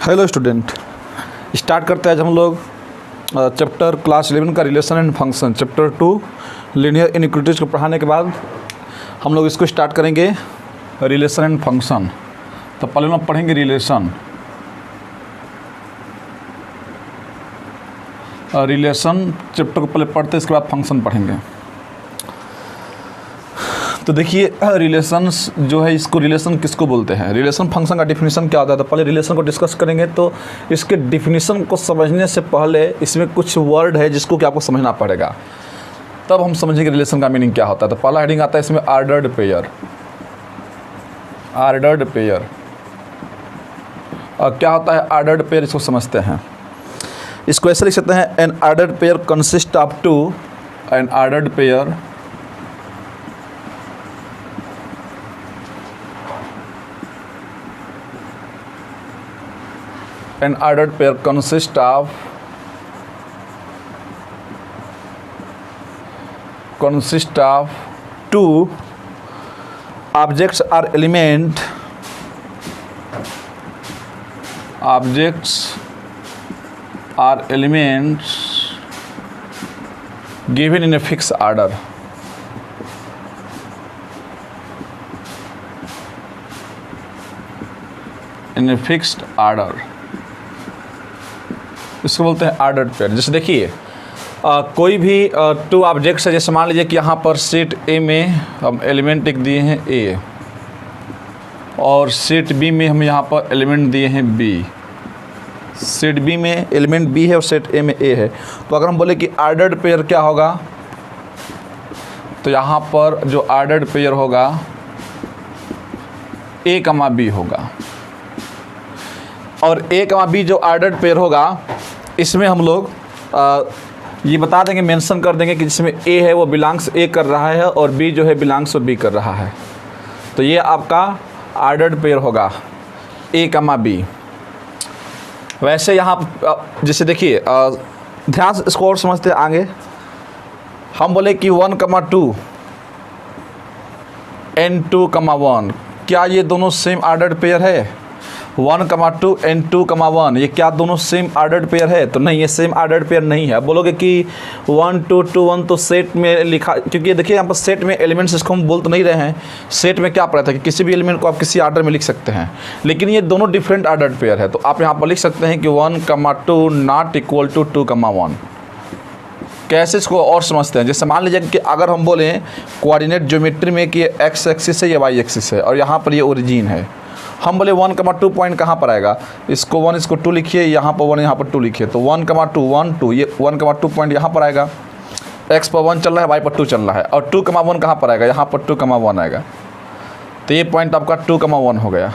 Hello student, start करते हैं आज हम लोग चैप्टर क्लास 11 का relation and function chapter 2 linear inequalities को पढ़ाने के बाद हम लोग इसको स्टार्ट करेंगे रिलेशन एंड फंक्शन। तो पहले हम पढ़ेंगे रिलेशन। रिलेशन चैप्टर को पहले पढ़ते हैं, इसके बाद फंक्शन पढ़ेंगे। तो देखिए रिलेशंस जो है, इसको रिलेशन किसको बोलते हैं, रिलेशन फंक्शन का डिफिनीशन क्या होता है। तो पहले रिलेशन को डिस्कस करेंगे। तो इसके डिफिनीशन को समझने से पहले इसमें कुछ वर्ड है जिसको कि आपको समझना पड़ेगा, तब हम समझेंगे रिलेशन का मीनिंग क्या होता है। तो पहला हेडिंग आता है इसमें ऑर्डर्ड पेयर। ऑर्डर्ड पेयर क्या होता है ऑर्डर्ड पेयर, इसको समझते हैं। इसको ऐसे लिख सकते हैं, an ordered pair consist of two, an ordered pair an ordered pair consists of two objects or elements given in a fixed order. In a fixed order इसको बोलते हैं ऑर्डर्ड पेयर। जैसे देखिए कोई भी टू ऑब्जेक्ट्स है, जैसे मान लीजिए कि यहाँ पर सेट ए में हम एलिमेंट लिख दिए हैं ए, और सेट बी में हम यहाँ पर एलिमेंट दिए हैं बी। सेट बी में एलिमेंट बी है और सेट ए में ए है। तो अगर हम बोले कि ऑर्डर्ड पेयर क्या होगा, तो यहाँ पर जो ऑर्डर्ड पेयर होगा ए कमा बी होगा। और ए कमा बी जो ऑर्डर्ड पेयर होगा, इसमें हम लोग ये बता देंगे, मेंशन कर देंगे कि जिसमें ए है वो बिलोंग्स ए कर रहा है और बी जो है बिलोंग्स बी कर रहा है। तो ये आपका ऑर्डर्ड पेयर होगा ए कमा बी। वैसे यहाँ जैसे देखिए ध्यान से इसको और समझते हैं आगे। हम बोले कि 1,2 and 2,1, क्या ये दोनों सेम ऑर्डर्ड पेयर है? 1,2 and 2,1 ये क्या दोनों सेम ऑर्डर्ड पेयर है? तो नहीं, ये सेम ऑर्डर्ड पेयर नहीं है। अब बोलोगे कि 1 2 2 1 तो सेट में लिखा, क्योंकि देखिए यहाँ पर सेट में एलिमेंट्स, इसको हम बोल तो नहीं रहे हैं। सेट में क्या पड़ा था कि किसी भी एलिमेंट को आप किसी ऑर्डर में लिख सकते हैं, लेकिन ये दोनों डिफरेंट ऑर्डर्ड पेयर है। तो आप यहाँ पर लिख सकते हैं कि 1,2 नॉट इक्वल टू 2,1। कैसे इसको और समझते हैं, जैसे मान लीजिए कि अगर हम बोलें कोऑर्डिनेट ज्योमेट्री में कि एक्स एक्सिस है या वाई एक्सिस है और यहाँ पर ये ओरिजिन है। हम बोले 1,2 पॉइंट कहाँ पर आएगा, इसको 1 इसको 2 लिखिए, यहाँ पर 1 यहाँ पर 2 लिखिए। तो 1,2 1 2 ये 1,2 पॉइंट यहाँ पर आएगा। x पर 1 चल रहा है, y पर 2 चल रहा है, और 2,1 कहाँ पर आएगा, यहाँ पर 2,1 आएगा। तो ये पॉइंट आपका 2,1 हो गया।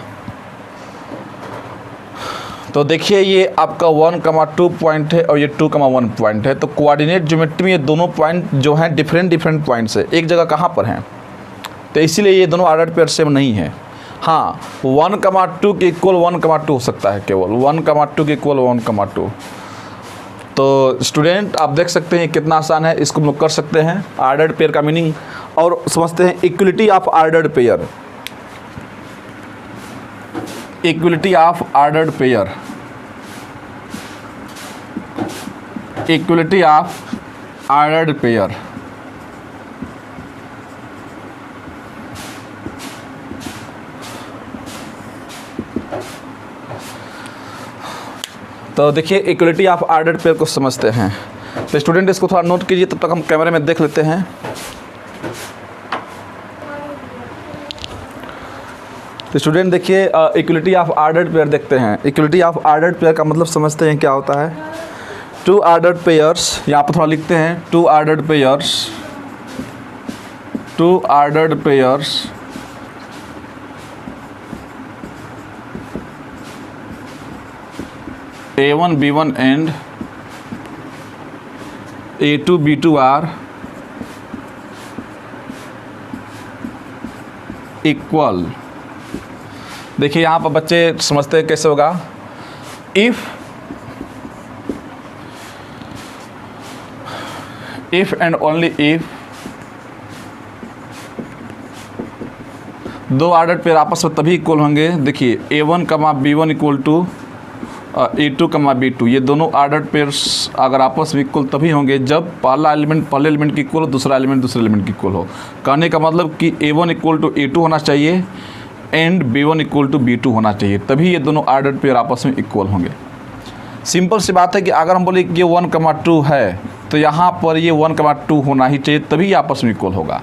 तो देखिए ये आपका 1,2 पॉइंट है और ये 2,1 पॉइंट है। तो कोऑर्डिनेट ज्योमेट्री में ये दोनों पॉइंट जो हैं डिफरेंट पॉइंट्स है, एक जगह कहाँ पर हैं। तो इसीलिए ये दोनों ऑर्डर्ड पेयर सेम नहीं है। हाँ, 1,2 के इक्वल 1,2 हो सकता है, केवल 1,2 के इक्वल 1,2। तो स्टूडेंट आप देख सकते हैं कितना आसान है, इसको हम लोग कर सकते हैं। ऑर्डर्ड पेयर का मीनिंग और समझते हैं। Equality of ordered pair, equality of ordered pair, equality of ordered pair. तो देखिए इक्वलिटी ऑफ ऑर्डर्ड पेयर को समझते हैं। तो स्टूडेंट इसको थोड़ा नोट कीजिए, तब तक हम कैमरे में देख लेते हैं। तो स्टूडेंट देखिए इक्वलिटी ऑफ ऑर्डर्ड पेयर देखते हैं। इक्वलिटी ऑफ ऑर्डर्ड पेयर का मतलब समझते हैं क्या होता है। टू ऑर्डर्ड पेयर्स, यहाँ पर थोड़ा लिखते हैं, two ordered pairs, two ordered pairs A1 B1 and A2 B2 are equal. देखिए यहाँ पर बच्चे समझते हैं कैसे होगा। इफ एंड ओनली इफ दो ऑर्डर पेयर आपस में तभी इक्वल होंगे। देखिए A1 कमा B1 इक्वल टू A2 कमा B2, ये दोनों ऑर्डर्ड पेयर्स अगर आपस में इक्वल तभी होंगे जब पहला एलिमेंट पहले एलिमेंट की इक्वल हो, दूसरा एलिमेंट दूसरे एलिमेंट की इक्वल हो। कहने का मतलब कि A1 इक्वल टू A2 होना चाहिए and B1 equal to B2 होना चाहिए, तभी ये दोनों ऑर्डर्ड पेयर आपस में इक्वल होंगे। सिंपल सी बात है कि अगर हम बोले कि ये 1,2 है तो यहाँ पर ये 1,2 होना ही चाहिए, तभी आपस में इक्वल होगा।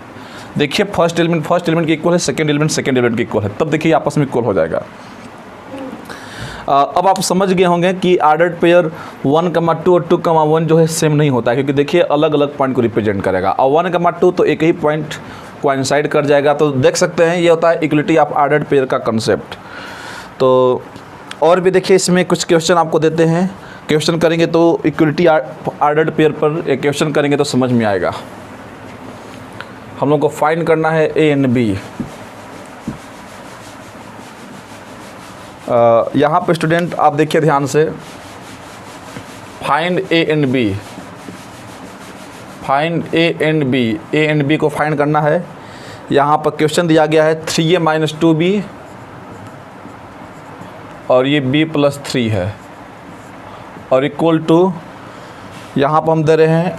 देखिए फर्स्ट एलिमेंट की इक्वल है, सेकेंड एलिमेंट की इक्वल है, तब देखिए आपस में इक्वल हो जाएगा। अब आप समझ गए होंगे कि ऑर्डर्ड पेयर 1,2 और 2,1 जो है सेम नहीं होता है, क्योंकि देखिए अलग अलग पॉइंट को रिप्रेजेंट करेगा, और 1,2 तो एक ही पॉइंट कोइंसाइड कर जाएगा। तो देख सकते हैं ये होता है इक्वलिटी ऑफ ऑर्डर्ड पेयर का कंसेप्ट। तो और भी देखिए इसमें कुछ क्वेश्चन आपको देते हैं, क्वेश्चन करेंगे तो इक्वलिटी ऑर्डर्ड पेयर पर एक क्वेश्चन करेंगे तो समझ में आएगा। हम लोग को फाइंड करना है A एंड B। यहाँ पे स्टूडेंट आप देखिए ध्यान से, find A and B, find A and B को फाइंड करना है। यहाँ पर क्वेश्चन दिया गया है 3A माइनस 2B और ये B प्लस 3 है, और इक्वल टू यहाँ पर हम दे रहे हैं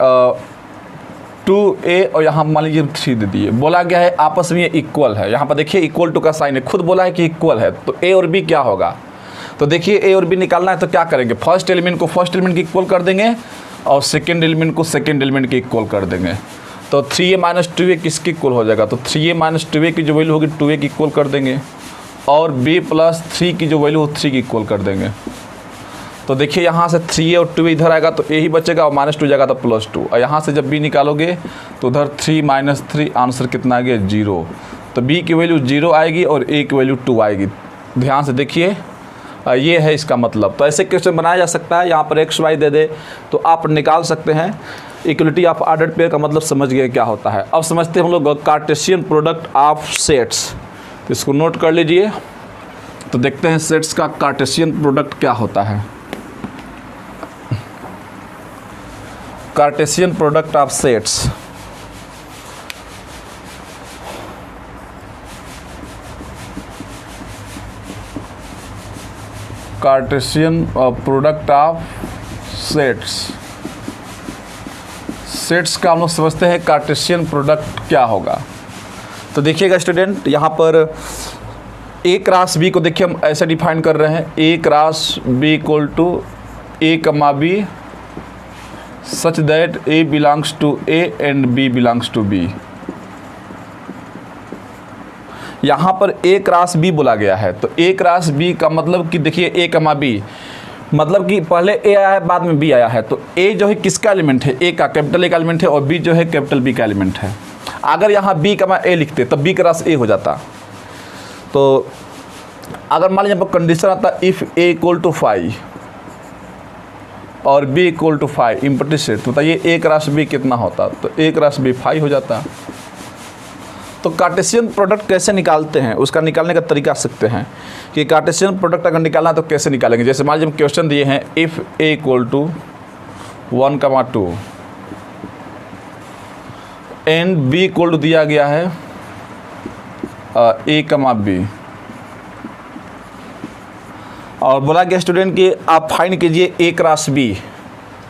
2A और यहाँ मान लीजिए 3 दे दिए। बोला गया है आपस में ये इक्वल है, यहाँ पर देखिए इक्वल टू का साइन है, खुद बोला है कि इक्वल है, तो A और B क्या होगा। तो देखिए A और B निकालना है तो क्या करेंगे, फर्स्ट एलिमेंट को फर्स्ट एलिमेंट की इक्वल कर देंगे और सेकेंड एलिमेंट को सेकेंड एलिमेंट की इक्वल कर देंगे। तो 3A माइनस 2A किसकी इक्वल हो जाएगा, तो 3A माइनस 2A की जो वैल्यू होगी 2A की इक्वल कर देंगे, और B प्लस 3 की जो वैल्यू हो 3 की इक्वल कर देंगे। तो देखिए यहाँ से 3A और 2A इधर आएगा तो A ही बचेगा और माइनस 2 जाएगा तो प्लस 2, और यहाँ से जब B निकालोगे तो उधर 3 माइनस 3 आंसर कितना आ गया 0। तो B की वैल्यू 0 आएगी और A की वैल्यू 2 आएगी। ध्यान से देखिए ये है इसका मतलब। तो ऐसे क्वेश्चन बनाया जा सकता है, यहाँ पर x y दे दे तो आप निकाल सकते हैं। इक्वलिटी ऑफ ऑर्डर्ड पेयर का मतलब समझ गए क्या होता है। अब समझते हैं हम लोग कार्टेशियन प्रोडक्ट ऑफ सेट्स, तो इसको नोट कर लीजिए। तो देखते हैं सेट्स का कार्टेशियन प्रोडक्ट क्या होता है। Cartesian product of sets, Cartesian product of sets, sets का हम लोग समझते हैं कार्टेशियन प्रोडक्ट क्या होगा। तो देखिएगा स्टूडेंट, यहाँ पर A क्रॉस B को देखिए हम ऐसे डिफाइन कर रहे हैं, A cross B equal to A comma B such that A belongs to A and B belongs to B। यहाँ पर A क्रॉस B बोला गया है, तो A क्रॉस B का मतलब कि देखिए A कमा B मतलब कि पहले A आया है बाद में B आया है, तो A जो है किसका एलिमेंट है, A का कैपिटल A का एलिमेंट है, और B जो है कैपिटल B का एलिमेंट है। अगर यहाँ B कमा A लिखते तब B क्रॉस A हो जाता। तो अगर मान लीजिए यहाँ पर कंडीशन आता इफ़ A इक्वल टू 5 और B इक्वल टू 5 इम्प्लिसिट, तो बताइए A क्रॉस B कितना होता, तो A क्रॉस B 5 हो जाता। तो कार्टेशियन प्रोडक्ट कैसे निकालते हैं, उसका निकालने का तरीका सीखते हैं कि कार्टेशियन प्रोडक्ट अगर निकालना है तो कैसे निकालेंगे। जैसे मान लीजिए हम क्वेश्चन दिए हैं if A equal to 1,2 and B equal to दिया गया है A कमा B, और बोला गया स्टूडेंट कि आप फाइंड कीजिए A क्रॉस B,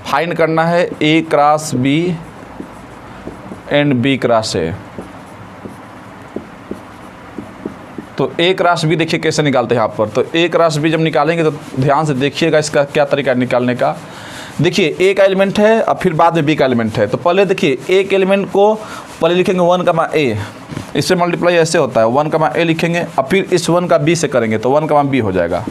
फाइंड करना है A cross B and B cross A। तो A क्रॉस B देखिए कैसे निकालते हैं यहाँ पर। तो A क्रॉस B जब निकालेंगे तो ध्यान से देखिएगा इसका क्या तरीका है निकालने का। देखिए A का एलिमेंट है और फिर बाद में B का एलिमेंट है, तो पहले देखिए A के एलिमेंट को पहले लिखेंगे 1 कमा A, इससे मल्टीप्लाई ऐसे होता है 1 कमा A लिखेंगे, और फिर इस 1 का B से करेंगे तो 1 कमा B हो जाएगा।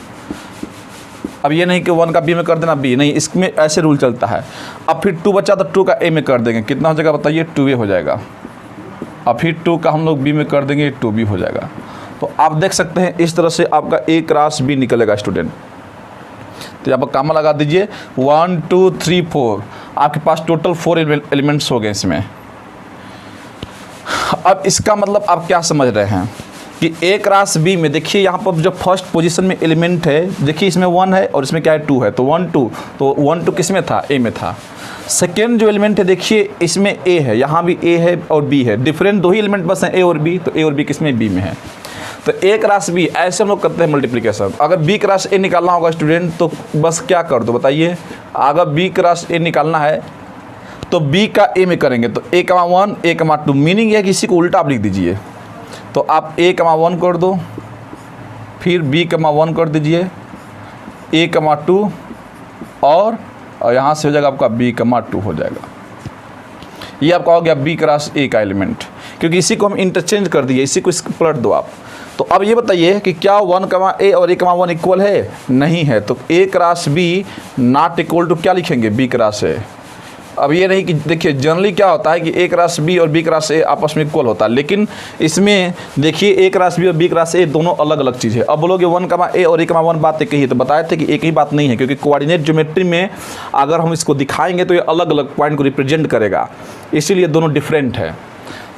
अब ये नहीं कि 1 का B में कर देना B, नहीं, इसमें ऐसे रूल चलता है। अब फिर 2 बचा तो 2 का A में कर देंगे, कितना हो जाएगा बताइए 2A हो जाएगा, और फिर 2 का हम लोग B में कर देंगे 2B हो जाएगा। तो आप देख सकते हैं इस तरह से आपका A क्रॉस B निकलेगा स्टूडेंट। तो यहाँ पर कामा लगा दीजिए 1 2 3 4, आपके पास टोटल 4 एलिमेंट्स हो गए इसमें। अब इसका मतलब आप क्या समझ रहे हैं कि A क्रॉस B में देखिए यहाँ पर जो फर्स्ट पोजीशन में एलिमेंट है, देखिए इसमें 1 है और इसमें क्या है 2 है, तो 1 2, तो 1 2 किस में था, A में था। सेकेंड जो एलिमेंट है देखिए इसमें A है, यहाँ भी A है और B है, डिफरेंट 2 ही एलिमेंट बस हैं A और B, तो A और B किस में B में है। तो ए क्रॉस बी ऐसे हम लोग करते हैं मल्टीप्लिकेशन। अगर बी क्रॉस ए निकालना होगा स्टूडेंट तो बस क्या कर दो बताइए, अगर बी क्रॉस ए निकालना है तो बी का ए में करेंगे तो a, 1 a, 2, मीनिंग है कि इसी को उल्टा आप लिख दीजिए। तो आप a, 1 कर दो, फिर b, 1 कर दीजिए, a, 2 और यहाँ से हो जाएगा आपका b, 2 हो जाएगा। ये आपका हो गया b क्रॉस a का एलिमेंट, क्योंकि इसी को हम इंटरचेंज कर दिए, इसी को पलट दो आप। तो अब ये बताइए कि क्या 1, a और a, 1 इक्वल है? नहीं है। तो a cross b not equal to क्या लिखेंगे? b cross a। अब ये नहीं कि देखिए जनरली क्या होता है कि a क्रॉस b और b क्रॉस a आपस में इक्वल होता है, लेकिन इसमें देखिए a क्रॉस b और b क्रॉस a दोनों अलग अलग चीज़ है। अब बोलोगे 1, a और a, 1 बात एक ही है, तो बताए थे कि एक ही बात नहीं है, क्योंकि कोऑर्डिनेट ज्योमेट्री में अगर हम इसको दिखाएंगे तो ये अलग अलग पॉइंट को रिप्रेजेंट करेगा, इसीलिए दोनों डिफरेंट है।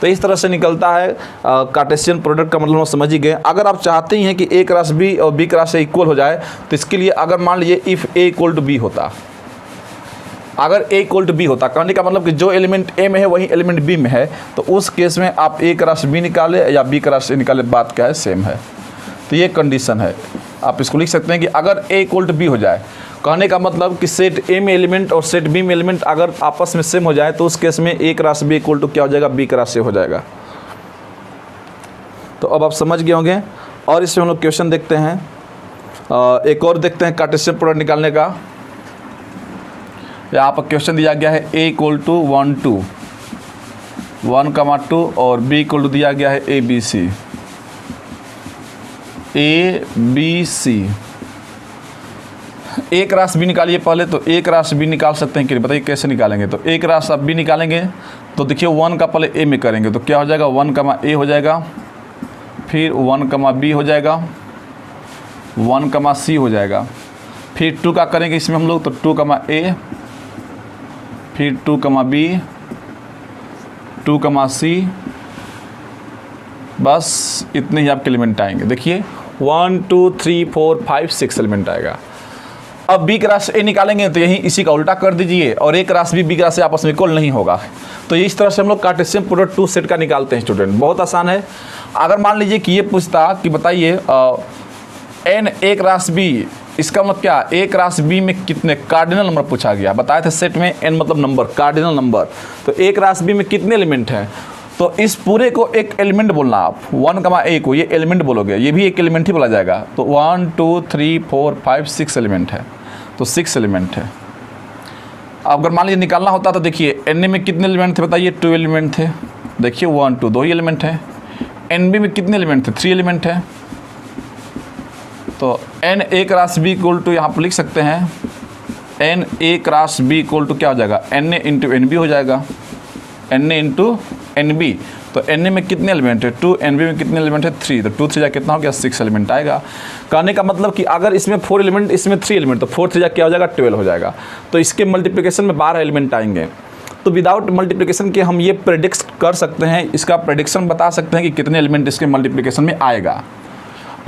तो इस तरह से निकलता है कार्टेशियन प्रोडक्ट का मतलब हम समझ ही गए। अगर आप चाहते ही हैं कि a क्रॉस b और b क्रॉस a इक्वल हो जाए तो इसके लिए अगर मान लीजिए if a equal to b होता, अगर a इक्वल टू b होता, कहने का मतलब कि जो एलिमेंट a में है वही एलिमेंट b में है, तो उस केस में आप a क्रॉस b निकाले या b क्रॉस a निकाले, बात क्या है? सेम है। तो ये कंडीशन है। आप इसको लिख सकते हैं कि अगर a इक्वल टू b हो जाए, कहने का मतलब कि सेट a में एलिमेंट और सेट b में एलिमेंट अगर आपस में सेम हो जाए तो उस केस में a cross b equal to क्या हो जाएगा? b क्रॉस a हो जाएगा। तो अब आप समझ गए होंगे। और इसमें हम लोग क्वेश्चन देखते हैं, एक और देखते हैं कार्टेशियन प्रोडक्ट निकालने का। यहाँ पर क्वेश्चन दिया गया है a इक्वल टू 1, 2, 1, 2 और b इक्वल टू दिया गया है a, b, c, a, b, c। a cross b निकालिए पहले। तो a क्रॉस b निकाल सकते हैं कि बताइए कैसे निकालेंगे? तो a क्रॉस b निकालेंगे तो देखिए 1 का पहले a में करेंगे तो क्या हो जाएगा? 1, a हो जाएगा, फिर 1, b हो जाएगा, 1, c हो जाएगा, फिर 2 का करेंगे इसमें हम लोग तो 2, a, फिर 2, b, 2, c, बस इतने ही आपके एलिमेंट आएंगे। देखिए 1, 2, 3, 4, 5, 6 एलिमेंट आएगा। अब b क्रॉस a निकालेंगे तो यही इसी का उल्टा कर दीजिए, और a cross b, b cross a आपस में इक्वल नहीं होगा। तो इस तरह से हम लोग कार्टेशियन प्रोडक्ट 2 सेट का निकालते हैं स्टूडेंट। बहुत आसान है। अगर मान लीजिए कि ये पूछता कि बताइए n a क्रॉस b, इसका मतलब क्या? a क्रॉस b में कितने कार्डिनल नंबर पूछा गया। बताए थे सेट में n मतलब नंबर, कार्डिनल नंबर। तो a क्रॉस b में कितने एलिमेंट हैं? तो इस पूरे को एक एलिमेंट बोलना आप, 1, a को ये एलिमेंट बोलोगे, ये भी एक एलिमेंट ही बोला जाएगा। तो 1, 2, 3, 4, 5, 6 एलिमेंट है, तो 6 एलिमेंट है। अगर मान लीजिए निकालना होता तो देखिए n में कितने एलिमेंट थे? बताइए 2 एलिमेंट थे। देखिए 1, 2 2 ही एलिमेंट है। nb में कितने एलिमेंट थे? 3 एलिमेंट है। तो n a cross b equal to यहाँ पर लिख सकते हैं n a cross b equal to क्या हो जाएगा? n a इंटू nb हो जाएगा, n a इंटू nb। तो n a में कितने एलिमेंट है? 2, nb में कितने एलिमेंट है? 3। तो 2 3 जा कितना हो गया? 6 एलिमेंट आएगा। कहने का मतलब कि अगर इसमें 4 एलिमेंट, इसमें 3 एलिमेंट, तो 4 3 जा क्या हो जाएगा? 12 हो जाएगा। तो इसके मल्टीप्लिकेशन में 12 एलिमेंट आएंगे। तो विदाउट मल्टीप्लिकेशन के हम ये प्रेडिक्ट कर सकते हैं, इसका प्रेडिक्शन बता सकते हैं कि कितने एलिमेंट इसके मल्टीप्लिकेशन में आएगा।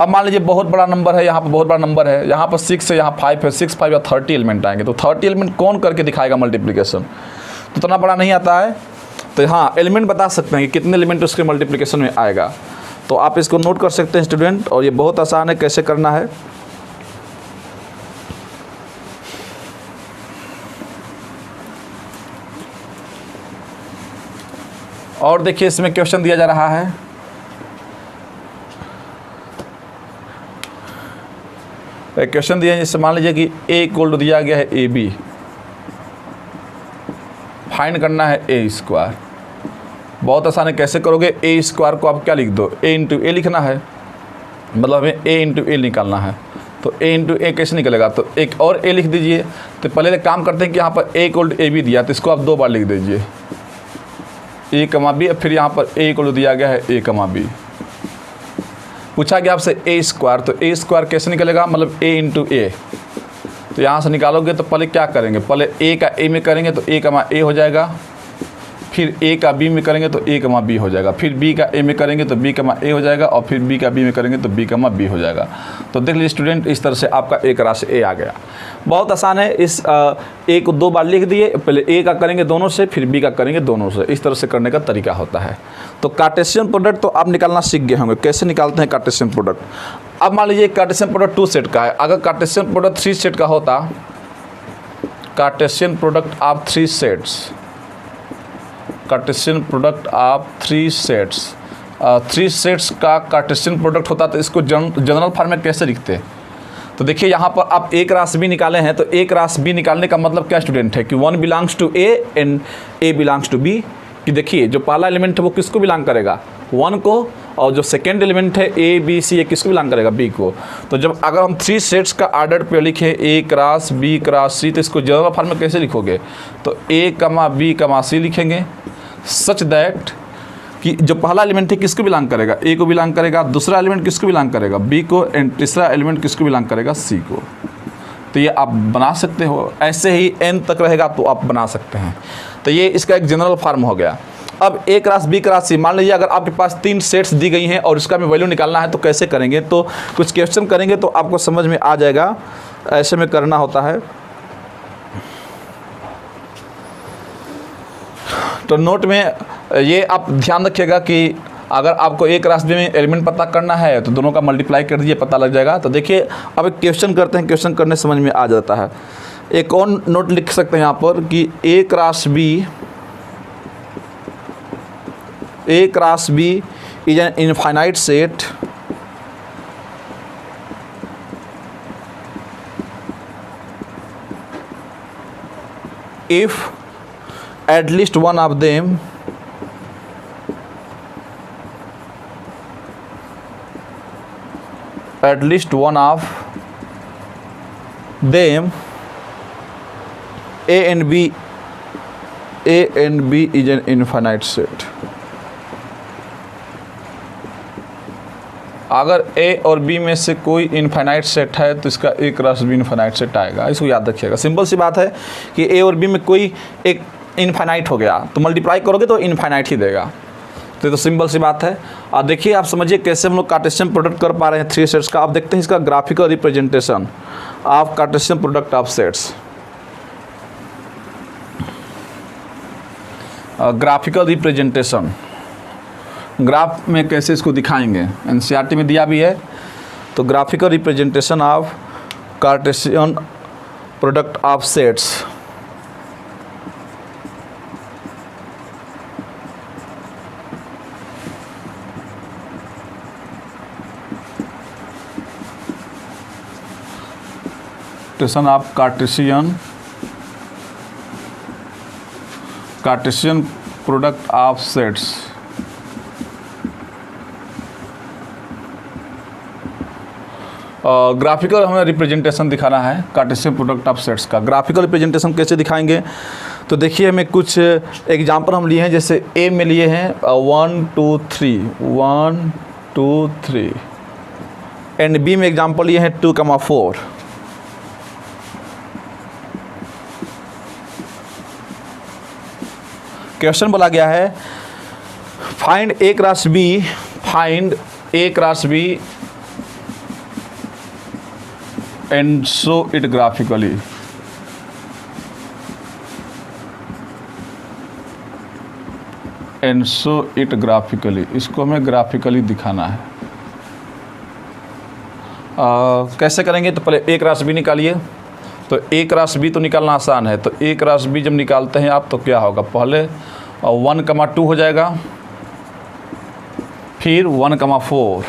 अब मान लीजिए बहुत बड़ा नंबर है, यहाँ पर बहुत बड़ा नंबर है, यहाँ पर 6 है, यहाँ 5 है, 6, 5 या 30 एलिमेंट आएंगे। तो 30 एलिमेंट कौन करके दिखाएगा मल्टीप्लिकेशन? तो इतना बड़ा नहीं आता है। तो हाँ, एलिमेंट बता सकते हैं कि कितने एलिमेंट उसके मल्टीप्लिकेशन में आएगा। तो आप इसको नोट कर सकते हैं स्टूडेंट, और ये बहुत आसान है कैसे करना है। और देखिए इसमें क्वेश्चन दिया जा रहा है, क्वेश्चन दिया है जैसे मान लीजिए कि a इक्वल टू दिया गया है ab, फाइंड करना है a स्क्वायर। बहुत आसान है, कैसे करोगे? a स्क्वायर को आप क्या लिख दो? a इंटू ए लिखना है, मतलब हमें a इंटू ए निकालना है। तो a इंटू ए कैसे निकलेगा? तो एक और a लिख दीजिए। तो पहले काम करते हैं कि यहाँ पर a इक्वल टू ab दिया, तो इसको आप 2 बार लिख दीजिए, a, b। फिर यहाँ पर a इक्वल टू दिया गया है a, b। पूछा गया आपसे a स्क्वायर, तो a स्क्वायर कैसे निकलेगा? मतलब a इंटू ए। तो यहाँ से निकालोगे तो पहले क्या करेंगे? पहले a का a में करेंगे तो a, a हो जाएगा, फिर ए का बी में करेंगे तो ए कमा बी हो जाएगा, फिर बी का ए में करेंगे तो बी कमा ए हो जाएगा, और फिर बी का बी में करेंगे तो बी कमा बी हो जाएगा। तो देख लीजिए स्टूडेंट, इस तरह से आपका एक राशि ए आ गया। बहुत आसान है। इस ए को 2 बार लिख दिए, पहले ए का करेंगे दोनों से, फिर बी का करेंगे दोनों से। इस तरह से करने का तरीका होता है। तो कार्टेशियन प्रोडक्ट तो आप निकालना सीख गए होंगे, कैसे निकालते हैं कार्टेशियन प्रोडक्ट। अब मान लीजिए कार्टेशियन प्रोडक्ट 2 सेट का है, अगर कार्टेशियन प्रोडक्ट 3 सेट का होता, Cartesian product of 3 sets, Cartesian product of 3 sets, 3 sets का कार्टेशियन प्रोडक्ट होता तो इसको जनरल फॉर्म में कैसे लिखते। तो देखिए यहाँ पर आप एक राशि बी निकाले हैं, तो एक राशि बी निकालने का मतलब क्या स्टूडेंट है कि 1 belongs to A and A belongs to B. कि देखिए जो पहला एलिमेंट है वो किसको बिलोंग करेगा, 1 को, और जो सेकेंड एलिमेंट है ए बी सी ये किसको बिलोंग करेगा, बी को। तो जब अगर हम 3 सेट्स का ऑर्डर पे लिखे ए क्रॉस बी क्रॉस सी, तो इसको जनरल फॉर्म में कैसे लिखोगे, तो ए कमा बी कमा सी लिखेंगे, सच दैट कि जो पहला एलिमेंट है किसको बिलोंग करेगा, ए को बिलोंग करेगा, दूसरा एलिमेंट किसको बिलोंग करेगा, बी को, एंड तीसरा एलिमेंट किसको बिलोंग करेगा, सी को। तो ये आप बना सकते हो, ऐसे ही n तक रहेगा तो आप बना सकते हैं। तो ये इसका एक जनरल फॉर्म हो गया। अब ए क्रॉस बी क्रॉस सी, मान लीजिए अगर आपके पास 3 सेट्स दी गई हैं और इसका हमें वैल्यू निकालना है तो कैसे करेंगे। तो कुछ क्वेश्चन करेंगे तो आपको समझ में आ जाएगा, ऐसे में करना होता है। तो नोट में ये आप ध्यान रखिएगा कि अगर आपको एक राशि में एलिमेंट पता करना है तो दोनों का मल्टीप्लाई कर दीजिए, पता लग जाएगा। तो देखिए अब एक क्वेश्चन करते हैं, क्वेश्चन करने समझ में आ जाता है। एक और नोट लिख सकते हैं यहाँ पर कि A cross B is an infinite set if at least one of them A and B is an infinite set। अगर A और B में से कोई इनफाइनाइट सेट है तो इसका A cross B infinite set आएगा। इसको याद रखिएगा, सिंपल सी बात है कि A और B में कोई एक इनफाइनाइट हो गया तो मल्टीप्लाई करोगे तो इनफाइनाइट ही देगा। तो सिंपल सी बात है। और देखिए आप समझिए कैसे हम लोग कार्टेशियन प्रोडक्ट कर पा रहे हैं 3 सेट्स का। आप देखते हैं इसका graphical representation of Cartesian product of sets. Graphical representation, graph में कैसे इसको दिखाएंगे, एनसीईआरटी में दिया भी है। तो graphical representation of Cartesian product of sets. Of Cartesian product of sets. Graphical हमें रिप्रेजेंटेशन दिखाना है कार्टेशियन प्रोडक्ट ऑफ सेट्स का। ग्राफिकल रिप्रेजेंटेशन कैसे दिखाएंगे, तो देखिए हमें कुछ एग्जांपल हम लिए हैं। जैसे ए में लिए हैं 1 2 3 एंड बी में एग्जांपल लिए हैं 2,4। क्वेश्चन बोला गया है find A cross B and show it graphically. इसको हमें ग्राफिकली दिखाना है। कैसे करेंगे, तो पहले ए क्रॉस बी निकालिए। तो ए क्रॉस बी तो निकालना आसान है। तो ए क्रॉस बी जब निकालते हैं आप तो क्या होगा, पहले 1,2 हो जाएगा, फिर 1,4,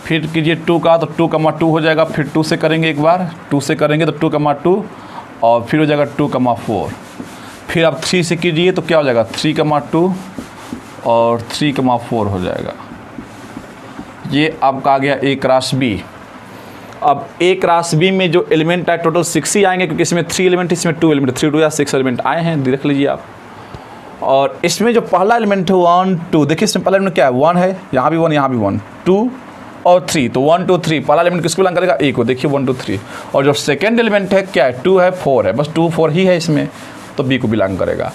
फिर कीजिए 2 का तो 2,2 हो जाएगा, फिर 2 से करेंगे एक बार, 2 से करेंगे तो 2,2 और फिर हो जाएगा 2,4, फिर आप 3 से कीजिए तो क्या हो जाएगा 3,2 और 3,4 हो जाएगा। ये आपका आ गया ए क्रॉस बी। अब ए क्रॉस बी में जो एलिमेंट है टोटल 6 ही आएंगे, क्योंकि इसमें 3 एलिमेंट, इसमें 2 एलिमेंट, 3 2 या 6 एलिमेंट आए हैं, देख लीजिए आप। और इसमें जो पहला एलिमेंट है 1 2, देखिए इसमें पहला एलिमेंट क्या है 1 है, यहाँ भी 1 यहाँ भी 1, 2 और 3, तो 1 2 3 पहला एलिमेंट किसको बिलोंग करेगा, ए को। देखिए 1 2 3। और जो सेकेंड एलिमेंट है क्या है 2 है 4 है, बस 2 4 ही है इसमें। तो बी को बिलोंग करेगा।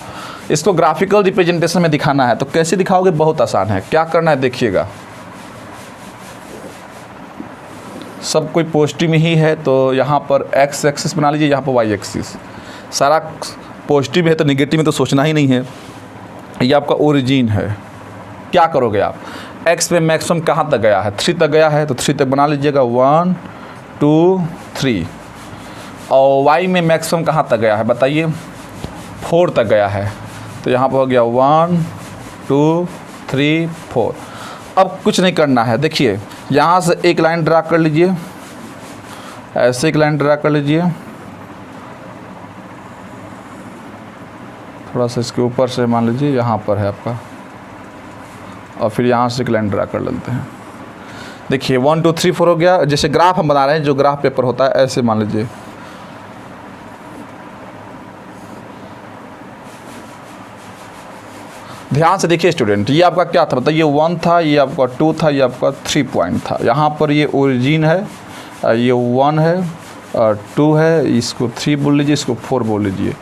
इसको ग्राफिकल रिप्रेजेंटेशन में दिखाना है तो कैसे दिखाओगे, बहुत आसान है। क्या करना है देखिएगा, सब कोई पॉजिटिव में ही है तो यहाँ पर एक्स एक्सिस बना लीजिए, यहाँ पर वाई एक्सिस। सारा पॉजिटिव है तो निगेटिव में तो सोचना ही नहीं है। ये आपका ओरिजिन है। क्या करोगे आप, एक्स पे मैक्सिमम कहाँ तक गया है, 3 तक गया है तो 3 तक बना लीजिएगा, 1 2 3। और वाई में मैक्सिमम कहाँ तक गया है बताइए, 4 तक गया है तो यहाँ पर हो गया 1 2 3 4। अब कुछ नहीं करना है, देखिए यहाँ से एक लाइन ड्रा कर लीजिए, ऐसे एक लाइन ड्रा कर लीजिए, थोड़ा सा इसके ऊपर से मान लीजिए यहाँ पर है आपका, और फिर यहाँ से एक लाइन ड्रा कर लेते हैं। देखिए 1 2 3 4 हो गया। जैसे ग्राफ हम बना रहे हैं, जो ग्राफ पेपर होता है ऐसे मान लीजिए, ध्यान से देखिए स्टूडेंट, ये आपका क्या था बताइए, 1 था, ये आपका 2 था, ये आपका 3 पॉइंट था। यहाँ पर ये ओरिजिन है, ये 1 है, 2 है, इसको 3 बोल लीजिए, इसको 4 बोल लीजिए।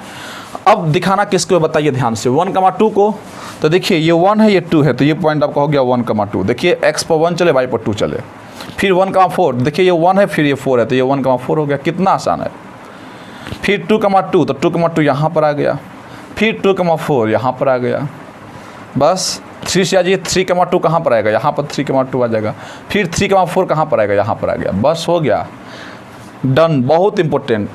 अब दिखाना किसको बताइए ध्यान से, 1,2 को। तो देखिए ये 1 है, ये 2 है, तो ये पॉइंट आपका हो गया 1,2। देखिए x पर 1 चले, y पर 2 चले। फिर 1,4, देखिए ये 1 है, फिर ये 4 है, तो ये 1,4 हो गया। कितना आसान है। फिर 2,2, तो 2,2 यहाँ पर आ गया। फिर 2,4 यहाँ पर आ गया। बस 3 से आ जाइए, 3,2 कहाँ पर आएगा, यहाँ पर 3,2 आ जाएगा। फिर 3,4 कहाँ पर आएगा, यहाँ पर आ गया। बस हो गया, डन। बहुत इंपॉर्टेंट।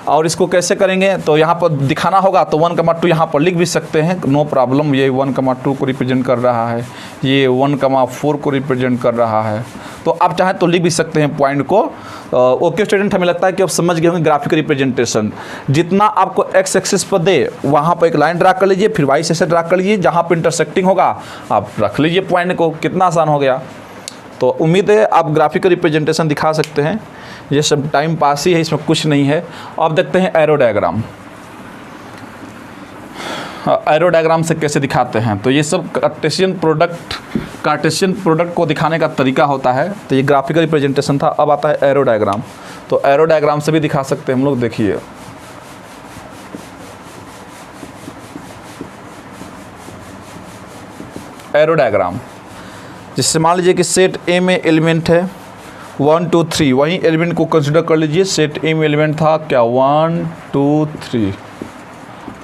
और इसको कैसे करेंगे तो यहाँ पर दिखाना होगा, तो 1,2 यहाँ पर लिख भी सकते हैं, नो प्रॉब्लम। ये 1,2 को रिप्रेजेंट कर रहा है, ये 1,4 को रिप्रेजेंट कर रहा है। तो आप चाहें तो लिख भी सकते हैं पॉइंट को। ओके स्टूडेंट, हमें लगता है कि आप समझ गए होंगे ग्राफिकल रिप्रेजेंटेशन। जितना आपको एक्स एक्सिस पर दे वहाँ पर एक लाइन ड्रा कर लीजिए, फिर वाई एक्सिस ड्रा कर लीजिए, जहाँ पर इंटरसेक्टिंग होगा आप रख लीजिए पॉइंट को। कितना आसान हो गया। तो उम्मीद है आप ग्राफिकल रिप्रेजेंटेशन दिखा सकते हैं। ये सब टाइम पास ही है, इसमें कुछ नहीं है। अब देखते हैं एरो डायग्राम। एरो डायग्राम से कैसे दिखाते हैं, तो ये सब कार्टेशियन प्रोडक्ट को दिखाने का तरीका होता है। तो ये ग्राफिकल रिप्रेजेंटेशन था। अब आता है एरो डायग्राम। तो एरो डायग्राम से भी दिखा सकते हैं हम लोग। देखिए एरो डायग्राम, जिससे मान लीजिए कि सेट ए में एलिमेंट है 1 2 3, वहीं एलिमेंट को कंसिडर कर लीजिए। सेट ए में एलिमेंट था क्या, 1 2 3,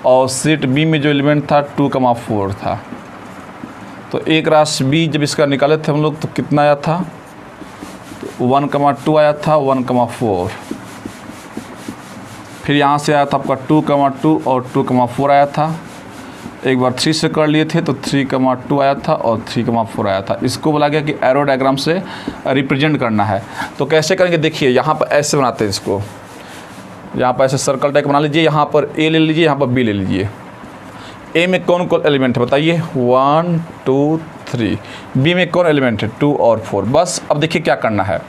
और सेट बी में जो एलिमेंट था 2,4 था। तो एक राशि बी जब इसका निकाले थे हम लोग तो कितना आया था, तो 1,2 आया था, 1,4। फिर यहाँ से आया था आपका 2,2 और 2,4 आया था। एक बार 3 से कर लिए थे तो 3,2 आया था और 3,4 आया था। इसको बोला गया कि एरो डायग्राम से रिप्रेजेंट करना है। तो कैसे करेंगे देखिए, यहाँ पर ऐसे बनाते हैं इसको, यहाँ पर ऐसे सर्कल टाइप बना लीजिए। यहाँ पर ए ले लीजिए, यहाँ पर बी ले लीजिए। ए में कौन कौन एलिमेंट है बताइए, 1 2 3। बी में कौन एलिमेंट है, 2 और 4। बस अब देखिए क्या करना है,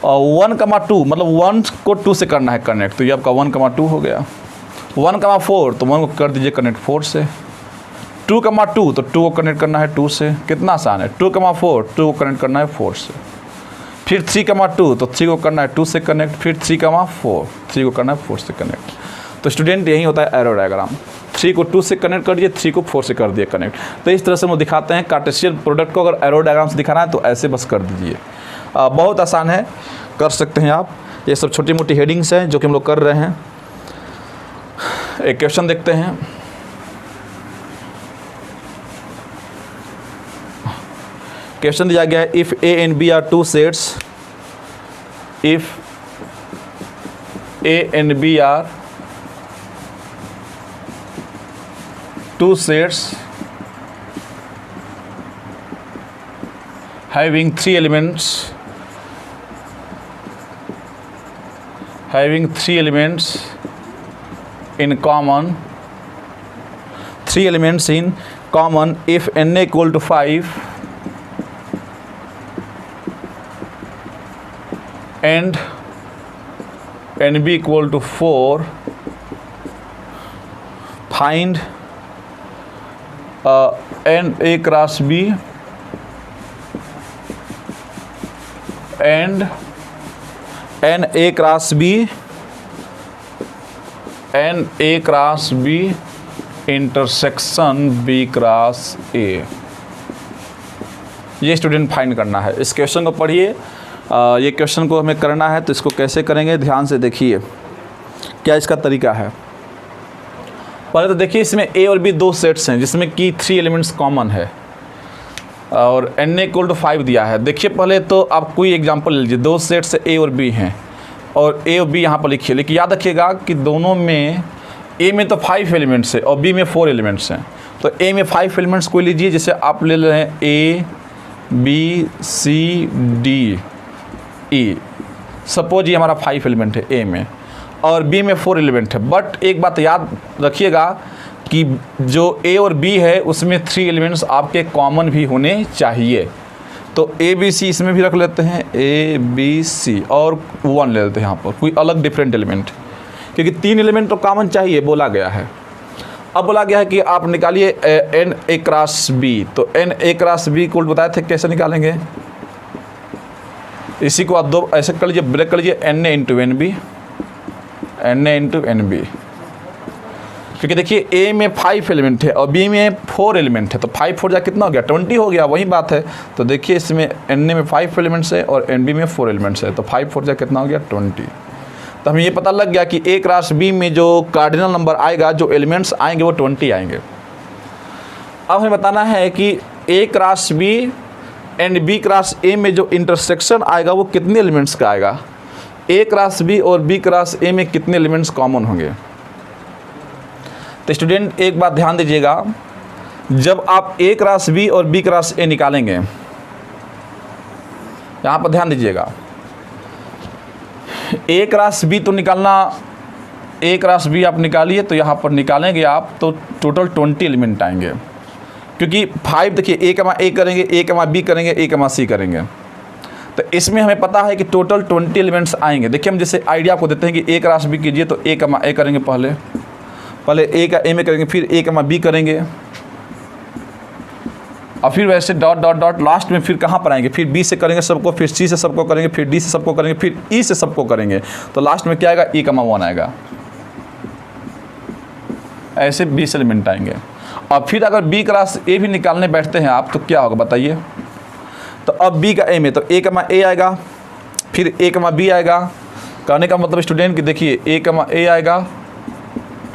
1,2 मतलब 1 को 2 से करना है कनेक्ट। तो ये आपका 1,2 हो गया। 1,4 तो 1 को कर दीजिए कनेक्ट 4 से। 2,2 तो 2 को कनेक्ट करना है 2 से। कितना आसान है। 2,4 2 को कनेक्ट करना है 4 से। फिर 3,2 तो 3 को करना है 2 से कनेक्ट। फिर 3,4 3 को करना है 4 से कनेक्ट। तो स्टूडेंट यही होता है एरो डायग्राम। 3 को 2 से कनेक्ट कर दिए, 3 को 4 से कर दिए कनेक्ट। तो इस तरह से हम दिखाते हैं कार्टेशियन प्रोडक्ट को। अगर एरो डायग्राम से दिखाना है तो ऐसे बस कर दीजिए। बहुत आसान है, कर सकते हैं आप। ये सब छोटी मोटी हेडिंग्स हैं जो कि हम लोग कर रहे हैं। एक क्वेश्चन देखते हैं। क्वेश्चन दिया गया है, if A and B are 2 sets, if A and B are 2 sets having 3 elements, in common, 3 elements in common. If n equal to 5 and nb equal to 4, find n a cross b and n a cross b intersection B cross A, ये student find करना है। इस question को पढ़िए, ये question को हमें करना है, तो इसको कैसे करेंगे ध्यान से देखिए क्या इसका तरीका है। पहले तो देखिए इसमें ए और बी दो सेट्स हैं जिसमें कि 3 एलिमेंट्स कॉमन है और n = 5 दिया है। देखिए पहले तो आप कोई एग्जांपल ले लीजिए, दो सेट्स ए और बी हैं और ए और बी यहाँ पर लिखिए, लेकिन याद रखिएगा कि दोनों में ए में तो 5 एलिमेंट्स है और बी में 4 एलिमेंट्स हैं। तो ए में 5 एलिमेंट्स कोई लीजिए, जैसे आप ले रहे हैं A B C D E, suppose ये हमारा 5 एलिमेंट है ए में और बी में 4 एलिमेंट है। बट एक बात याद रखिएगा कि जो ए और बी है उसमें 3 एलिमेंट्स आपके कॉमन भी होने चाहिए। तो ए बी सी इसमें भी रख लेते हैं, ए बी सी, और 1 ले लेते हैं यहाँ पर, कोई अलग डिफरेंट एलिमेंट, क्योंकि 3 एलिमेंट तो कॉमन चाहिए बोला गया है। अब बोला गया है कि आप निकालिए एन ए क्रॉस बी, तो एन ए क्रॉस बी को बताए थे कैसे निकालेंगे, इसी को आप दो ऐसे कर लीजिए, ब्रेक कर लीजिए, n A into n B, n A into n B, क्योंकि देखिए ए में 5 एलिमेंट है और बी में 4 एलिमेंट है, तो 5 4 जा कितना हो गया, 20 हो गया, वही बात है। तो देखिए इसमें एन ए में 5 एलिमेंट्स है और एन बी में 4 एलिमेंट्स है, तो 5 4 जा कितना हो गया, 20। तो हमें ये पता लग गया कि ए क्रॉस बी में जो कार्डिनल नंबर आएगा, जो एलिमेंट्स आएंगे वो 20 आएंगे। अब हमें बताना है कि A cross B and B cross A में जो इंटरसेक्शन आएगा वो कितने एलिमेंट्स का आएगा, ए क्रॉस बी और बी क्रॉस ए में कितने एलिमेंट्स कॉमन होंगे। तो स्टूडेंट एक बात ध्यान दीजिएगा, जब आप ए क्रॉस बी और बी क्रॉस ए निकालेंगे, यहाँ पर ध्यान दीजिएगा, ए क्रॉस बी तो निकालना, ए क्रॉस बी आप निकालिए तो यहाँ पर निकालेंगे आप तो टोटल 20 एलिमेंट आएंगे, क्योंकि 5 देखिए ए कमा ए करेंगे, ए कमा बी करेंगे, ए कमा सी करेंगे, तो इसमें हमें पता है कि टोटल 20 एलिमेंट्स आएंगे। देखिए हम जैसे आइडिया आपको देते हैं कि ए क्रॉस बी कीजिए, तो ए कमा ए करेंगे, पहले ए का ए में करेंगे, फिर ए कमा बी करेंगे और फिर वैसे डॉट डॉट डॉट लास्ट में फिर कहाँ पर आएंगे, फिर बी से करेंगे सबको, फिर सी से सबको करेंगे, फिर डी से सबको करेंगे, फिर ई से सबको करेंगे, तो लास्ट में क्या आएगा, ई कमा 1 आएगा। ऐसे 20 एलिमेंट आएंगे। और फिर अगर बी क्रॉस ए भी निकालने बैठते हैं आप तो क्या होगा बताइए। तो अब बी का ए में तो ए कमा ए आएगा, फिर ए कमा बी आएगा। कहने का मतलब स्टूडेंट कि देखिए ए कमा ए आएगा,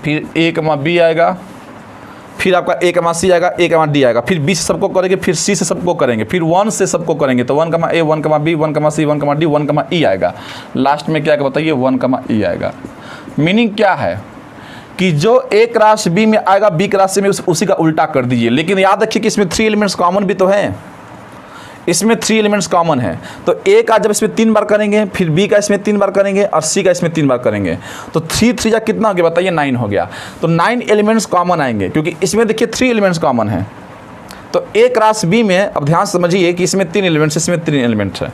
फिर ए कमा बी आएगा, फिर आपका ए कमा सी आएगा, ए कमा डी आएगा, फिर बी से सबको करेंगे, फिर सी से सबको करेंगे, फिर 1 से सबको करेंगे, तो 1 कमा ए, 1 कमा बी, 1 कमा सी, 1 कमा डी, 1 कमा ई आएगा। लास्ट में क्या आएगा बताइए, 1 कमा ई आएगा। मीनिंग क्या है कि जो ए क्रॉस बी में आएगा बी क्रॉस सी में उसी का उल्टा कर दीजिए। लेकिन याद रखिए कि इसमें 3 एलिमेंट्स कॉमन भी तो हैं, इसमें 3 एलिमेंट्स कॉमन है। तो ए का जब इसमें 3 बार करेंगे, फिर बी का इसमें 3 बार करेंगे और सी का इसमें 3 बार करेंगे, तो 3 3 जा कितना हो गया बताइए, 9 हो गया। तो 9 एलिमेंट्स कॉमन आएंगे, क्योंकि इसमें देखिए 3 एलिमेंट्स कॉमन है। तो ए क्रॉस बी में अब ध्यान समझिए कि इसमें 3 एलिमेंट्स, इसमें 3 एलिमेंट्स है।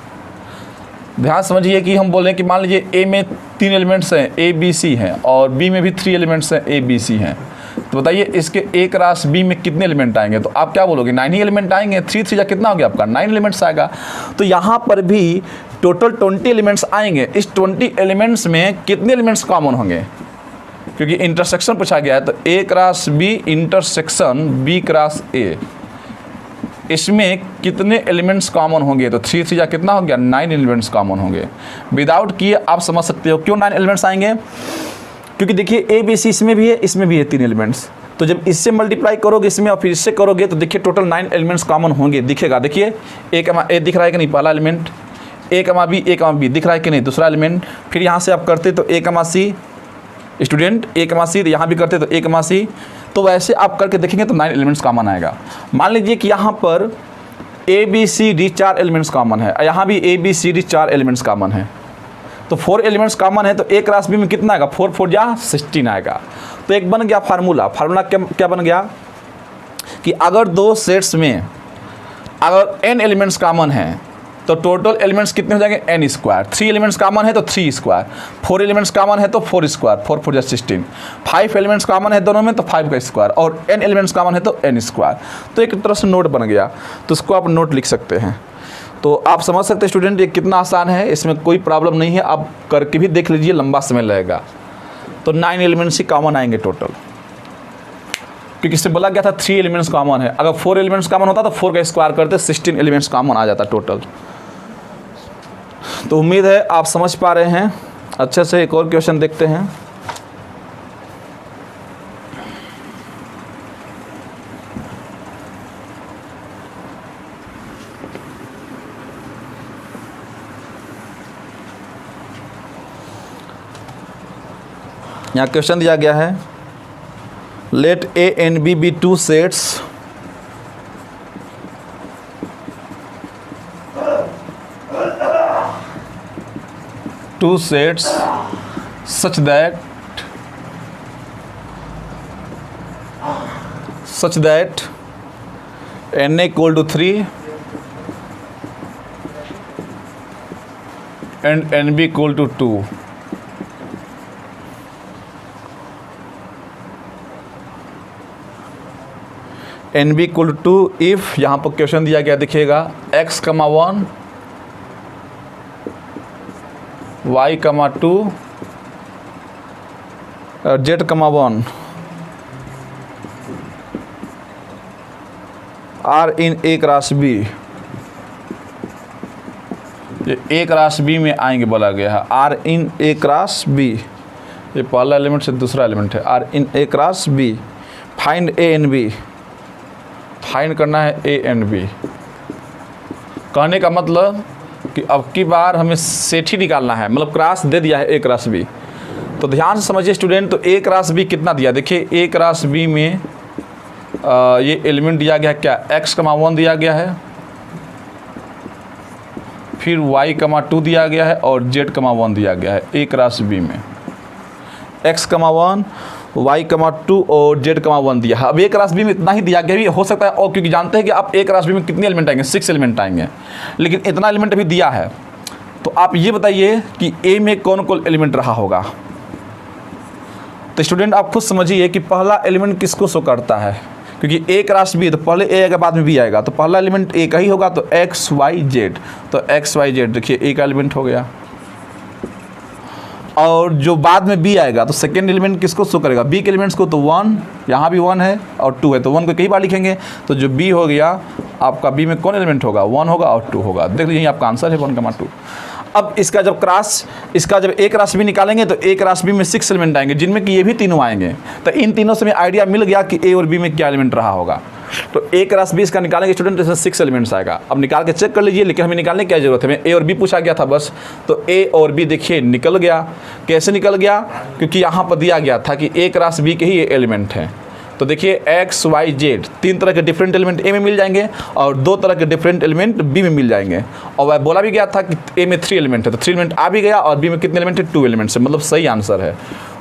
ध्यान समझिए कि हम बोलें कि मान लीजिए ए में 3 एलिमेंट्स हैं, ए बी सी हैं, और बी में भी 3 एलिमेंट्स हैं, ए बी सी हैं। तो बताइए इसके ए क्रॉस बी में कितने एलिमेंट आएंगे, तो आप क्या बोलोगे, 9 ही एलिमेंट आएंगे। 3 3 जा कितना हो गया आपका, 9 एलिमेंट्स आएगा। तो यहाँ पर भी टोटल 20 एलिमेंट्स आएंगे। इस 20 एलिमेंट्स में कितने एलिमेंट्स कॉमन होंगे, क्योंकि इंटरसेक्शन पूछा गया है। तो A cross B intersection B cross A, इसमें कितने एलिमेंट्स कॉमन होंगे, तो 3 3 जा कितना हो गया, 9 एलिमेंट्स कॉमन होंगे। विदाउट किए आप समझ सकते हो क्यों 9 एलिमेंट्स आएंगे, क्योंकि देखिए ए बी सी इसमें भी है 3 एलिमेंट्स। तो जब इससे मल्टीप्लाई करोगे इसमें और फिर इससे करोगे तो देखिए टोटल 9 एलिमेंट्स कॉमन होंगे। दिखेगा, देखिए ए कमा ए दिख रहा है कि नहीं, पहला एलिमेंट, ए कमा बी दिख रहा है कि नहीं, दूसरा एलिमेंट। फिर यहाँ से आप करते तो ए कमा सी, स्टूडेंट ए कमा सी, यहाँ भी करते तो ए कमा सी। तो वैसे आप करके देखेंगे तो 9 एलिमेंट्स कॉमन आएगा। मान लीजिए कि यहाँ पर A B C D 4 elements common है, यहाँ भी A B C D 4 elements common है, तो 4 एलिमेंट्स कॉमन है। तो ए क्रॉस बी में कितना आएगा, 4 4 जा 16 आएगा। तो एक बन गया फार्मूला क्या बन गया कि अगर दो सेट्स में अगर n एलिमेंट्स कॉमन हैं तो टोटल एलिमेंट्स कितने हो जाएंगे, n स्क्वायर। 3 एलिमेंट्स कॉमन है तो 3 स्क्वायर, 4 एलिमेंट्स कॉमन है तो 4 स्क्वायर, 4 4 जा 16, 5 एलिमेंट्स कॉमन है दोनों में तो 5 का स्क्वायर, और n एलिमेंट्स कॉमन है तो n स्क्वायर। तो एक तरह से नोट बन गया, तो उसको आप नोट लिख सकते हैं। तो आप समझ सकते हैं स्टूडेंट ये कितना आसान है, इसमें कोई प्रॉब्लम नहीं है। आप करके भी देख लीजिए, लंबा समय लगेगा। तो 9 एलिमेंट्स ही कॉमन आएंगे टोटल। क्योंकि इससे बोला गया था 3 एलिमेंट्स कॉमन है। अगर 4 एलिमेंट्स कॉमन होता तो 4 का स्क्वायर करते 16 एलिमेंट्स कॉमन आ जाता टोटल। तो उम्मीद है आप समझ पा रहे हैं अच्छे से। एक और क्वेश्चन देखते हैं। यहाँ क्वेश्चन दिया गया है, let A and B be 2 sets such that n equal to 3 and nb equal to 2. nb equal to 2 if यहाँ पर क्वेश्चन दिया गया देखिएगा x, 1 y, 2 और z, 1 आर इन एक राशि बी। ये एक राशि बी में आएंगे बोला गया है। आर इन एक राशि बी, ये पहला एलिमेंट से दूसरा एलिमेंट है। आर इन एक राशि B, find A and B. फाइंड करना है ए एंड बी। कहने का मतलब कि अब की बार हमें सेट ही निकालना है, मतलब क्रास दे दिया है एक राशि बी। तो ध्यान से समझिए स्टूडेंट, तो एक राशि बी कितना दिया, देखिए एक राशि बी में ये एलिमेंट दिया गया है क्या, x, 1 दिया गया है, फिर y, 2 दिया गया है और z, 1 दिया गया है। एक राशि बी में x, 1 y, 2 और z, 1 दिया है। अब एक राशि बी में इतना ही दिया गया भी हो सकता है, और क्योंकि जानते हैं कि आप एक राशि बी में कितने एलिमेंट आएंगे, 6 एलिमेंट आएंगे, लेकिन इतना एलिमेंट भी दिया है। तो आप ये बताइए कि ए में कौन कौन एलिमेंट रहा होगा। तो स्टूडेंट आप खुद समझिए कि पहला एलिमेंट किसको शो करता है, क्योंकि एक राशि बी है तो पहले ए आएगा बाद में बी आएगा। तो पहला एलिमेंट ए का ही होगा, तो एक्स वाई जेड। तो एक्स वाई जेड देखिए ए का एलिमेंट हो गया, और जो बाद में बी आएगा तो सेकेंड एलिमेंट किसको शो करेगा, बी के एलिमेंट्स को। तो 1 यहाँ भी 1 है और 2 है, तो 1 को कई बार लिखेंगे। तो जो बी हो गया आपका, बी में कौन एलिमेंट होगा, 1 होगा और 2 होगा। देख लीजिए आपका आंसर है 1, 2। अब इसका जब इसका जब एक राशि बी निकालेंगे तो एक राशि बी में 6 एलिमेंट आएंगे, जिनमें कि ये भी तीनों आएंगे। तो इन तीनों से हमें आइडिया मिल गया कि ए और बी में क्या एलिमेंट रहा होगा। तो एक राशि बी इसका निकालेंगे स्टूडेंट, इसमें 6 एलिमेंट्स आएगा। अब निकाल के चेक कर लीजिए, लेकिन हमें निकालने की क्या जरूरत है, हमें ए और बी पूछा गया था बस। तो ए और बी देखिए निकल गया। कैसे निकल गया, क्योंकि यहाँ पर दिया गया था कि एक राशि बी के ही ये एलिमेंट हैं। तो देखिए एक्स वाई जेड 3 तरह के डिफरेंट एलिमेंट ए में मिल जाएंगे और 2 तरह के डिफरेंट एलिमेंट बी में मिल जाएंगे। और वह बोला भी गया था कि ए में 3 एलिमेंट है, तो 3 एलिमेंट आ भी गया, और बी में कितने एलिमेंट है, 2 एलिमेंट्स है। मतलब सही आंसर है।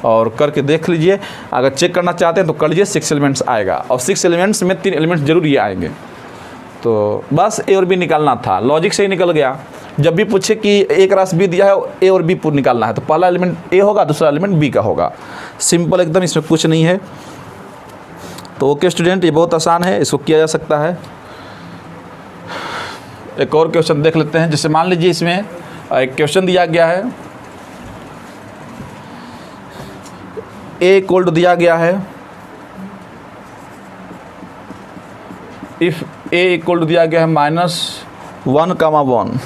और करके देख लीजिए, अगर चेक करना चाहते हैं तो कर लीजिए, 6 एलिमेंट्स आएगा, और 6 एलिमेंट्स में 3 एलिमेंट्स जरूर ये आएंगे। तो बस ए और बी निकालना था, लॉजिक से ही निकल गया। जब भी पूछे कि एक राशि बी दिया है, ए और बी निकालना है, तो पहला एलिमेंट ए होगा, दूसरा एलिमेंट बी का होगा। सिंपल एकदम, इसमें कुछ नहीं है। तो ओके स्टूडेंट, ये बहुत आसान है, इसको किया जा सकता है। एक और क्वेश्चन देख लेते हैं। जैसे मान लीजिए इसमें एक क्वेश्चन दिया गया है, ए इक्वल टू दिया गया है, इफ ए इक्वल टू दिया गया है -1,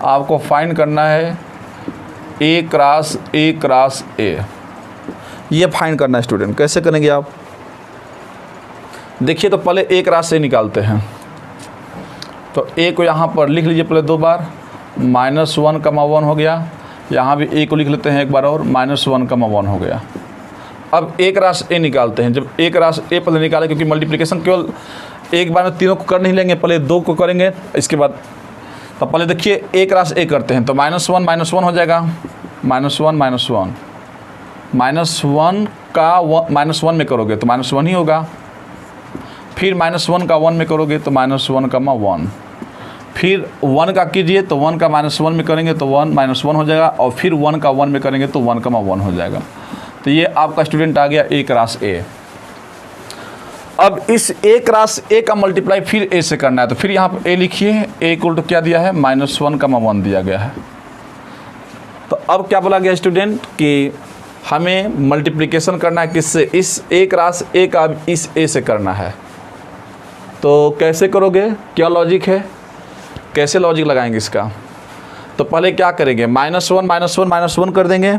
आपको फाइंड करना है ए क्रॉस ए। ये फाइंड करना है स्टूडेंट। कैसे करेंगे आप, देखिए तो पहले एक राशि से निकालते हैं। तो ए को यहाँ पर लिख लीजिए पहले 2 बार, -1, हो गया। यहाँ भी ए को लिख लेते हैं एक बार और, -1, हो गया। अब एक राशि ए निकालते हैं। जब एक राशि ए पहले निकालें, क्योंकि मल्टीप्लिकेशन केवल एक बार में तीनों को कर नहीं लेंगे, पहले 2 को करेंगे इसके बाद। तो पहले देखिए एक राशि ए करते हैं, तो -1 हो जाएगा, -1 -1 का -1 में करोगे तो -1 ही होगा। फिर -1 का 1 में करोगे तो -1, फिर 1 का कीजिए तो 1 का -1 में करेंगे तो 1 हो जाएगा, और फिर 1 का 1 में करेंगे तो 1 हो जाएगा। तो ये आपका स्टूडेंट आ गया एक राशि ए। अब इस एक राशि ए का मल्टीप्लाई फिर ए से करना है, तो फिर यहाँ पर ए लिखिए, ए इक्वल टू क्या दिया है, -1, 1 दिया गया है। तो अब क्या बोला गया स्टूडेंट कि हमें मल्टीप्लिकेशन करना है किससे, इस एक रास ए का इस ए से करना है। तो कैसे करोगे, क्या लॉजिक है, कैसे लॉजिक लगाएंगे इसका? तो पहले क्या करेंगे, -1 -1 -1 कर देंगे,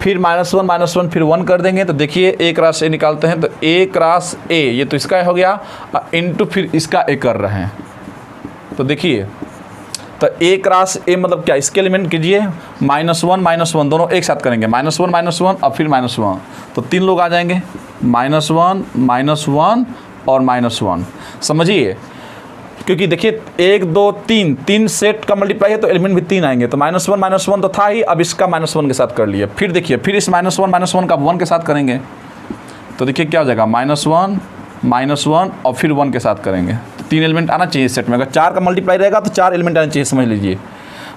फिर -1 -1 फिर 1 कर देंगे। तो देखिए एक रास ए निकालते हैं, तो एक रास ए ये तो इसका हो गया, इनटू फिर इसका ए कर रहे हैं। तो देखिए तो एक रास ए मतलब क्या, इसके एलिमेंट कीजिए -1 -1 दोनों एक साथ करेंगे, -1 -1 और फिर -1, तो 3 लोग आ जाएंगे, -1 -1 और -1। समझिए, क्योंकि देखिए 1 2 3 सेट का मल्टीप्लाई है तो एलिमेंट भी 3 आएंगे। तो -1 -1 तो था ही, अब इसका -1 के साथ कर लिए। फिर देखिए फिर इस -1 -1 का 1 के साथ करेंगे, तो देखिए क्या हो जाएगा, -1 -1 और फिर 1 के साथ करेंगे। तो 3 एलिमेंट आना चाहिए सेट में। अगर 4 का मल्टीप्लाई रहेगा तो 4 एलिमेंट आना चाहिए, समझ लीजिए।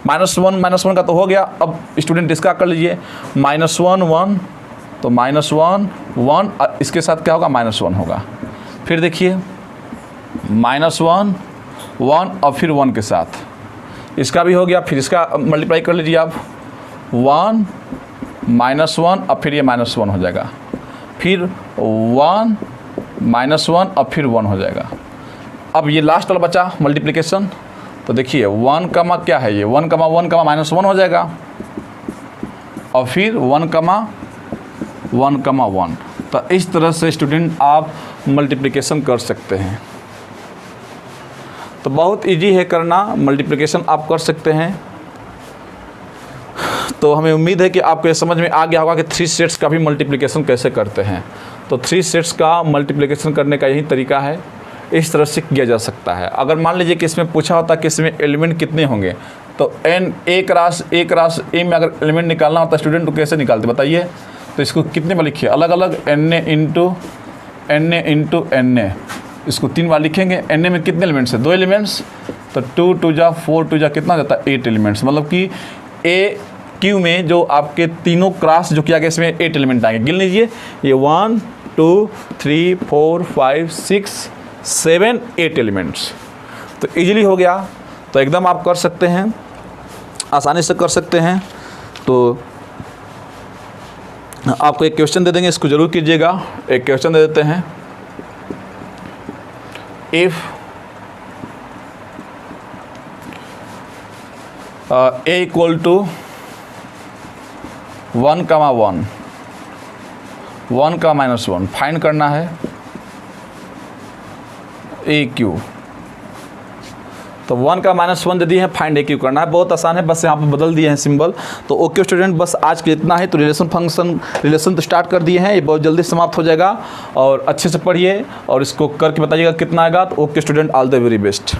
-1 -1 का तो हो गया। अब स्टूडेंट इसका कर लीजिए, -1 1, तो -1 1 इसके साथ क्या होगा, -1 होगा। फिर देखिए -1 1 और फिर 1 के साथ इसका भी हो गया। फिर इसका मल्टीप्लाई कर लीजिए आप, 1 -1 और फिर ये -1 हो जाएगा, फिर 1 -1 और फिर 1 हो जाएगा। अब ये लास्ट वाला बचा मल्टीप्लिकेशन, तो देखिए 1 कमा क्या है, ये 1 कमा 1 कमा -1 हो जाएगा, और फिर 1 कमा 1। तो इस तरह से स्टूडेंट आप मल्टीप्लिकेशन कर सकते हैं। तो बहुत इजी है करना, मल्टीप्लिकेशन आप कर सकते हैं। तो हमें उम्मीद है कि आपको ये समझ में आ गया होगा कि 3 सेट्स का भी मल्टीप्लिकेशन कैसे करते हैं। तो 3 सेट्स का मल्टीप्लिकेशन करने का यही तरीका है, इस तरह से किया जा सकता है। अगर मान लीजिए कि इसमें पूछा होता कि इसमें एलिमेंट कितने होंगे, तो एक रास ए में अगर एलिमेंट निकालना होता स्टूडेंट तो कैसे निकालते बताइए? तो इसको कितने बार लिखिए, अलग अलग n a, इसको 3 बार लिखेंगे। n a में कितने एलिमेंट्स है, 2 एलिमेंट्स, तो 2 2 जा 4 2 जा कितना जाता है, 8 एलिमेंट्स। मतलब कि ए क्यू में जो आपके तीनों क्रॉस जो किया गया इसमें 8 एलिमेंट आएंगे। गिन लीजिए, ये 1 2 3 4 5 6 7 8 एलिमेंट्स। तो इजीली हो गया, तो एकदम आप कर सकते हैं, आसानी से कर सकते हैं। तो आपको एक क्वेश्चन दे देंगे, इसको ज़रूर कीजिएगा। एक क्वेश्चन दे देते हैं, इफ़ ए इक्वल टू 1 कमा 1 1 का -1 फाइंड करना है ए क्यू। तो 1 का -1 दे दिए हैं, फाइंड ए क्यू करना है। बहुत आसान है, बस यहाँ पे बदल दिए हैं सिंबल। तो ओके स्टूडेंट, बस आज के इतना है। तो रिलेशन तो स्टार्ट कर दिए हैं, ये बहुत जल्दी समाप्त हो जाएगा। और अच्छे से पढ़िए और इसको करके बताइएगा कितना आएगा। तो okay student, all the very best.